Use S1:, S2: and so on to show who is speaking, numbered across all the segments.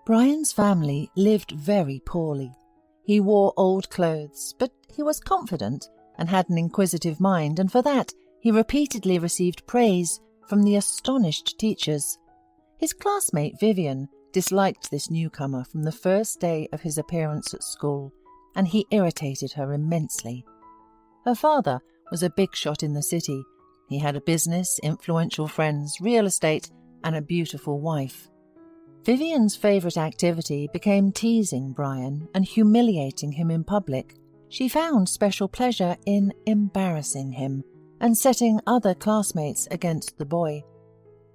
S1: Brian's family lived very poorly. He wore old clothes, but he was confident and had an inquisitive mind, and for that he repeatedly received praise from the astonished teachers. His classmate Vivian disliked this newcomer from the first day of his appearance at school, and he irritated her immensely. Her father was a big shot in the city. He had a business, influential friends, real estate, and a beautiful wife. Vivian's favourite activity became teasing Brian and humiliating him in public. She found special pleasure in embarrassing him and setting other classmates against the boy.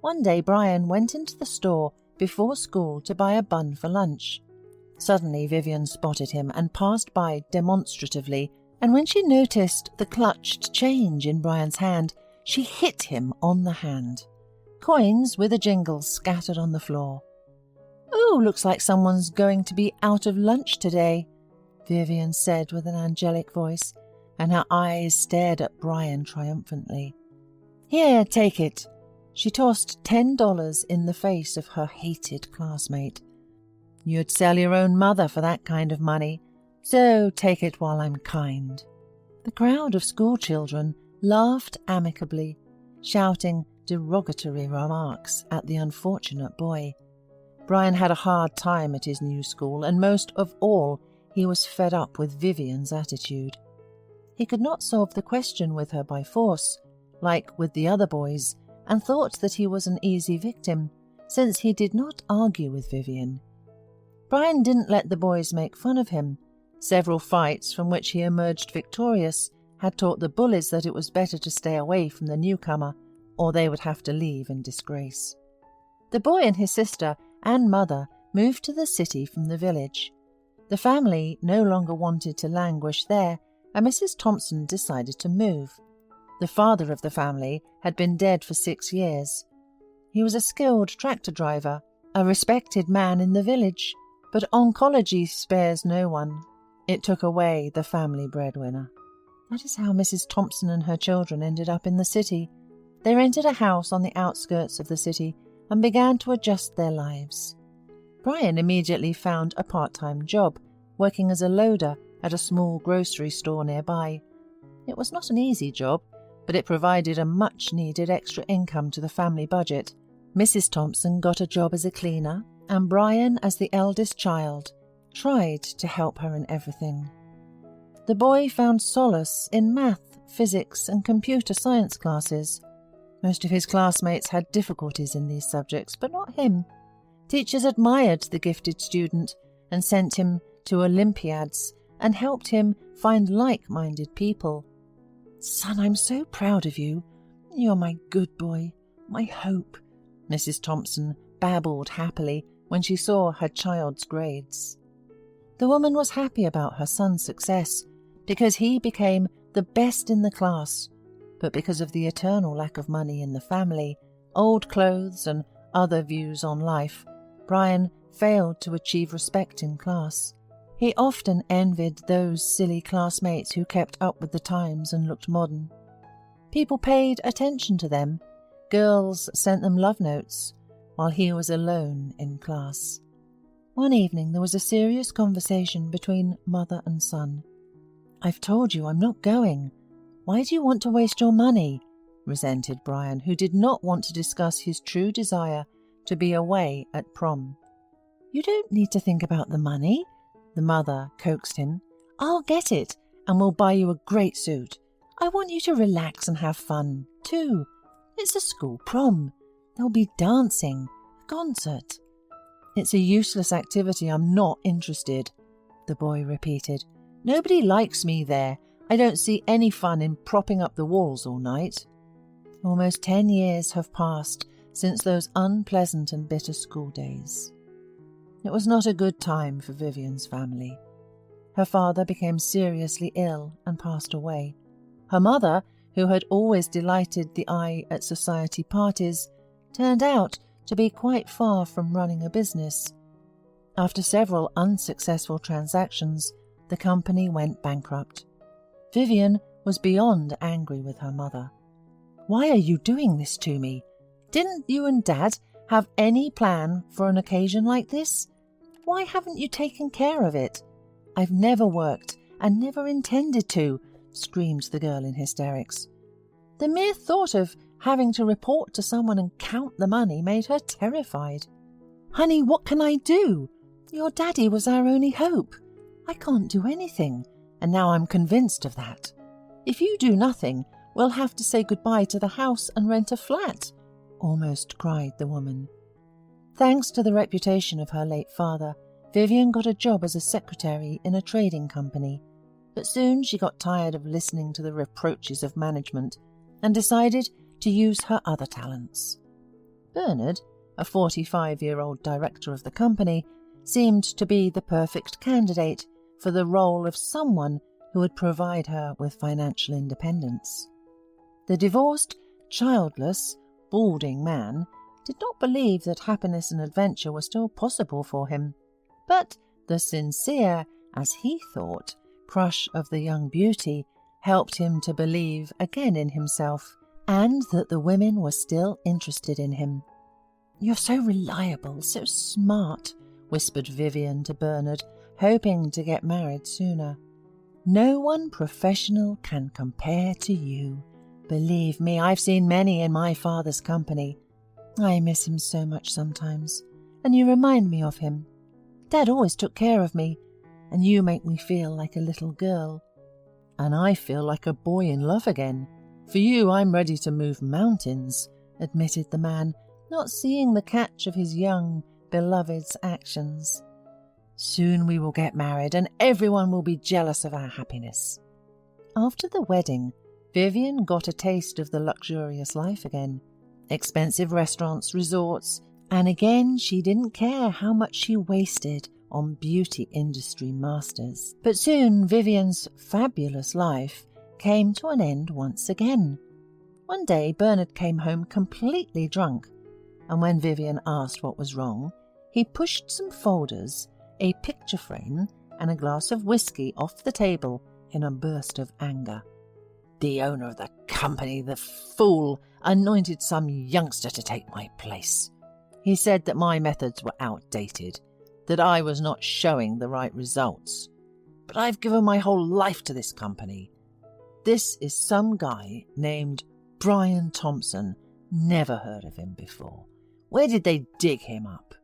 S1: One day Brian went into the store before school to buy a bun for lunch. Suddenly Vivian spotted him and passed by demonstratively, and when she noticed the clutched change in Brian's hand, she hit him on the hand. Coins with a jingle scattered on the floor. "Oh, looks like someone's going to be out of lunch today," Vivian said with an angelic voice, and her eyes stared at Brian triumphantly. "Here, take it." She tossed $10 in the face of her hated classmate. "You'd sell your own mother for that kind of money, so take it while I'm kind." The crowd of schoolchildren laughed amicably, shouting derogatory remarks at the unfortunate boy. Brian had a hard time at his new school, and most of all, he was fed up with Vivian's attitude. He could not solve the question with her by force, like with the other boys, and thought that he was an easy victim, since he did not argue with Vivian. Brian didn't let the boys make fun of him. Several fights from which he emerged victorious had taught the bullies that it was better to stay away from the newcomer, or they would have to leave in disgrace. The boy and his sister and mother moved to the city from the village. The family no longer wanted to languish there, and Mrs. Thompson decided to move. The father of the family had been dead for 6 years. He was a skilled tractor driver, a respected man in the village, but oncology spares no one. It took away the family breadwinner. That is how Mrs. Thompson and her children ended up in the city. They rented a house on the outskirts of the city and began to adjust their lives. Brian immediately found a part-time job, working as a loader at a small grocery store nearby. It was not an easy job, but it provided a much-needed extra income to the family budget. Mrs. Thompson got a job as a cleaner, and Brian, as the eldest child, tried to help her in everything. The boy found solace in math, physics, and computer science classes. Most of his classmates had difficulties in these subjects, but not him. Teachers admired the gifted student and sent him to Olympiads and helped him find like-minded people. "Son, I'm so proud of you. You're my good boy, my hope," Mrs. Thompson babbled happily when she saw her child's grades. The woman was happy about her son's success because he became the best in the class, but because of the eternal lack of money in the family, old clothes and other views on life, Brian failed to achieve respect in class. He often envied those silly classmates who kept up with the times and looked modern. People paid attention to them. Girls sent them love notes, while he was alone in class. One evening there was a serious conversation between mother and son. "I've told you I'm not going. Why do you want to waste your money?" resented Brian, who did not want to discuss his true desire to be away at prom. "You don't need to think about the money," the mother coaxed him. "I'll get it, and we'll buy you a great suit. I want you to relax and have fun, too. It's a school prom. There'll be dancing, a concert." "It's a useless activity. I'm not interested," the boy repeated. "Nobody likes me there. I don't see any fun in propping up the walls all night." Almost 10 years have passed since those unpleasant and bitter school days. It was not a good time for Vivian's family. Her father became seriously ill and passed away. Her mother, who had always delighted the eye at society parties, turned out to be quite far from running a business. After several unsuccessful transactions, the company went bankrupt. Vivian was beyond angry with her mother. "Why are you doing this to me? Didn't you and Dad have any plan for an occasion like this? Why haven't you taken care of it?" "I've never worked and never intended to," screamed the girl in hysterics. The mere thought of having to report to someone and count the money made her terrified. "Honey, what can I do? Your daddy was our only hope. I can't do anything, and now I'm convinced of that. If you do nothing, we'll have to say goodbye to the house and rent a flat," almost cried the woman. Thanks to the reputation of her late father, Vivian got a job as a secretary in a trading company. But soon she got tired of listening to the reproaches of management and decided to use her other talents. Bernard, a 45-year-old director of the company, seemed to be the perfect candidate for the role of someone who would provide her with financial independence. The divorced, childless, balding man did not believe that happiness and adventure were still possible for him, but the sincere, as he thought, crush of the young beauty helped him to believe again in himself and that the women were still interested in him. "You're so reliable, so smart," whispered Vivian to Bernard, hoping to get married sooner. "No one professional can compare to you. Believe me, I've seen many in my father's company. I miss him so much sometimes, and you remind me of him. Dad always took care of me, and you make me feel like a little girl." "And I feel like a boy in love again. For you, I'm ready to move mountains," admitted the man, not seeing the catch of his young beloved's actions. "Soon we will get married, and everyone will be jealous of our happiness." After the wedding, Vivian got a taste of the luxurious life again. Expensive restaurants, resorts, and again she didn't care how much she wasted on beauty industry masters. But soon Vivian's fabulous life came to an end once again. One day Bernard came home completely drunk, and when Vivian asked what was wrong, he pushed some folders, a picture frame, and a glass of whiskey off the table in a burst of anger. "The owner of the company, the fool, anointed some youngster to take my place. He said that my methods were outdated, that I was not showing the right results. But I've given my whole life to this company. This is some guy named Brian Thompson. Never heard of him before. Where did they dig him up?"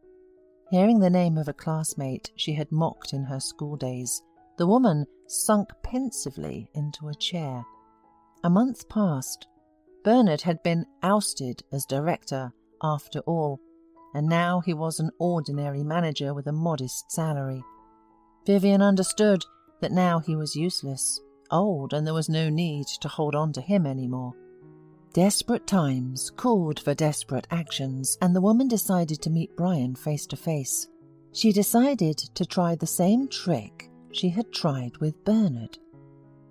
S1: Hearing the name of a classmate she had mocked in her school days, the woman sunk pensively into a chair. A month passed. Bernard had been ousted as director after all, and now he was an ordinary manager with a modest salary. Vivian understood that now he was useless, old, and there was no need to hold on to him anymore. Desperate times called for desperate actions, and the woman decided to meet Brian face to face. She decided to try the same trick she had tried with Bernard.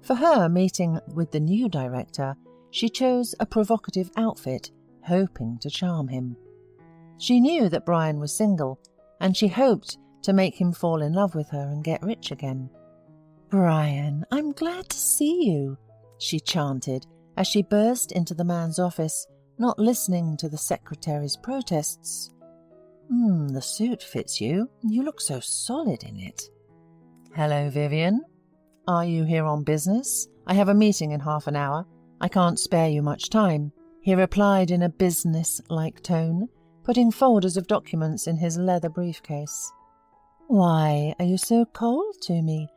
S1: For her meeting with the new director, she chose a provocative outfit, hoping to charm him. She knew that Brian was single, and she hoped to make him fall in love with her and get rich again. "Brian, I'm glad to see you," she chanted as she burst into the man's office, not listening to the secretary's protests. The suit fits you. You look so solid in it." "Hello, Vivian. Are you here on business? I have a meeting in half an hour. I can't spare you much time," he replied in a business-like tone, putting folders of documents in his leather briefcase. "Why are you so cold to me?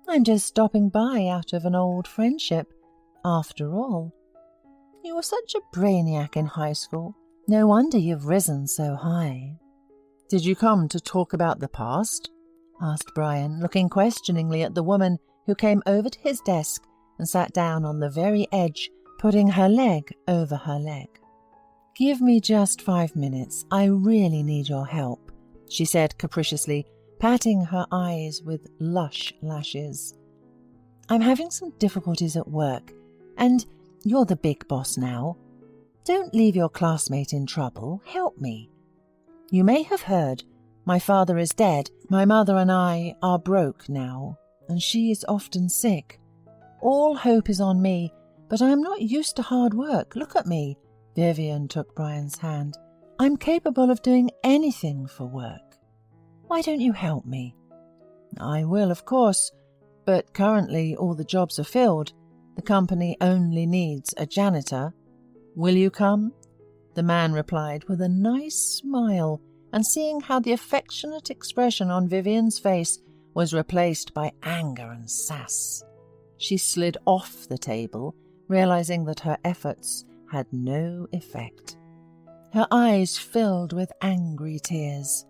S1: I'm just stopping by out of an old friendship. After all, you were such a brainiac in high school. No wonder you've risen so high." "Did you come to talk about the past?" asked Brian, looking questioningly at the woman who came over to his desk and sat down on the very edge, putting her leg over her leg. "Give me just 5 minutes. I really need your help," she said capriciously, patting her eyes with lush lashes. "I'm having some difficulties at work, and you're the big boss now. Don't leave your classmate in trouble. Help me. You may have heard, my father is dead. My mother and I are broke now, and she is often sick. All hope is on me, but I'm not used to hard work. Look at me." Vivian took Brian's hand. "I'm capable of doing anything for work." Why don't you help me?" "I will, of course, but currently all the jobs are filled. The company only needs a janitor. Will you come?" The man replied with a nice smile, and seeing how the affectionate expression on Vivian's face was replaced by anger and sass, she slid off the table, realizing that her efforts had no effect. Her eyes filled with angry tears.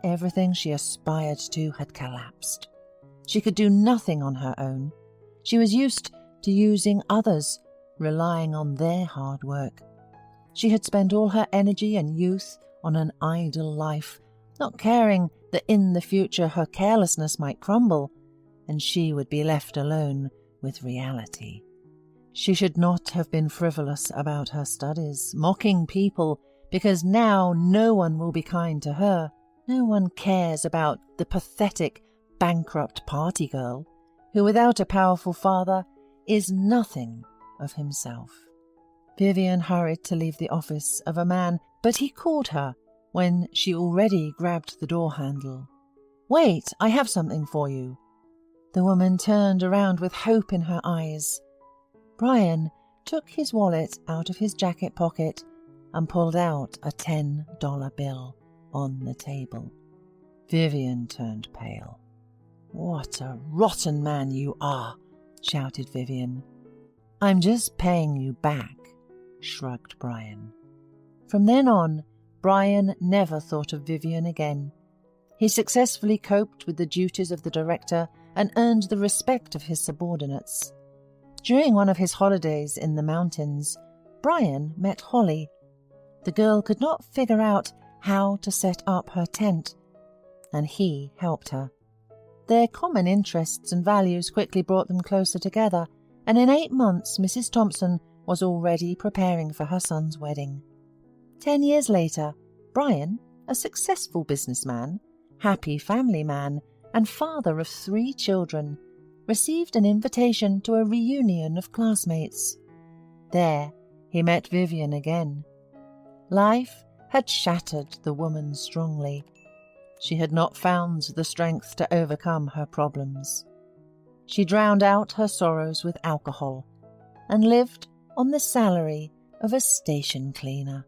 S1: Everything she aspired to had collapsed. She could do nothing on her own. She was used to using others, relying on their hard work. She had spent all her energy and youth on an idle life, not caring that in the future her carelessness might crumble, and she would be left alone with reality. She should not have been frivolous about her studies, mocking people, because now no one will be kind to her. No one cares about the pathetic, bankrupt party girl, who without a powerful father is nothing of himself. Vivian hurried to leave the office of a man, but he called her when she already grabbed the door handle. "Wait, I have something for you." The woman turned around with hope in her eyes. Brian took his wallet out of his jacket pocket and pulled out a $10 bill on the table. Vivian turned pale. "What a rotten man you are," shouted Vivian. "I'm just paying you back," shrugged Brian. From then on, Brian never thought of Vivian again. He successfully coped with the duties of the director and earned the respect of his subordinates. During one of his holidays in the mountains, Brian met Holly. The girl could not figure out how to set up her tent, and he helped her. Their common interests and values quickly brought them closer together, and in 8 months Mrs. Thompson was already preparing for her son's wedding. 10 years later, Brian, a successful businessman, happy family man, and father of 3 children, received an invitation to a reunion of classmates. There, he met Vivian again. Life had shattered the woman strongly. She had not found the strength to overcome her problems. She drowned out her sorrows with alcohol and lived on the salary of a station cleaner.